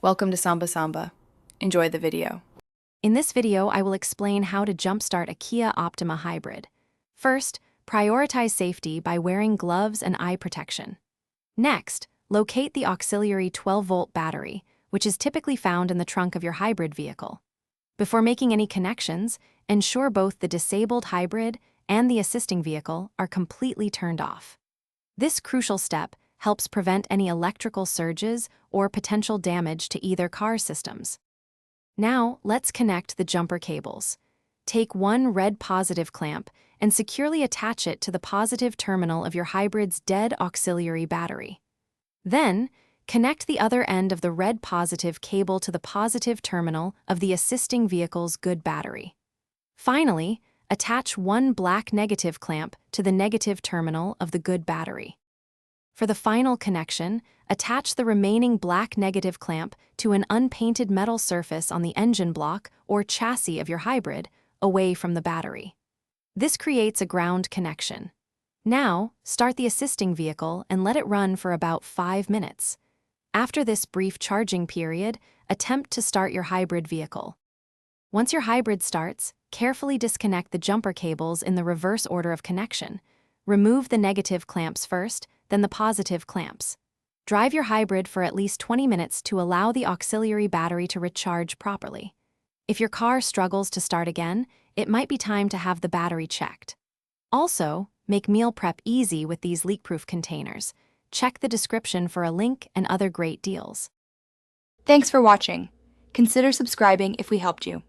Welcome to Samba Samba. Enjoy the video. In this video, I will explain how to jumpstart a Kia Optima Hybrid. First, prioritize safety by wearing gloves and eye protection. Next, locate the auxiliary 12-volt battery, which is typically found in the trunk of your hybrid vehicle. Before making any connections, ensure both the disabled hybrid and the assisting vehicle are completely turned off. This crucial step helps prevent any electrical surges or potential damage to either car systems. Now, let's connect the jumper cables. Take one red positive clamp and securely attach it to the positive terminal of your hybrid's dead auxiliary battery. Then, connect the other end of the red positive cable to the positive terminal of the assisting vehicle's good battery. Finally, attach one black negative clamp to the negative terminal of the good battery. For the final connection, attach the remaining black negative clamp to an unpainted metal surface on the engine block or chassis of your hybrid, away from the battery. This creates a ground connection. Now, start the assisting vehicle and let it run for about 5 minutes. After this brief charging period, attempt to start your hybrid vehicle. Once your hybrid starts, carefully disconnect the jumper cables in the reverse order of connection. Remove the negative clamps first, then the positive clamps. Drive your hybrid for at least 20 minutes to allow the auxiliary battery to recharge properly. If your car struggles to start again, it might be time to have the battery checked. Also, make meal prep easy with these leak-proof containers. Check the description for a link and other great deals. Thanks for watching. Consider subscribing if we helped you.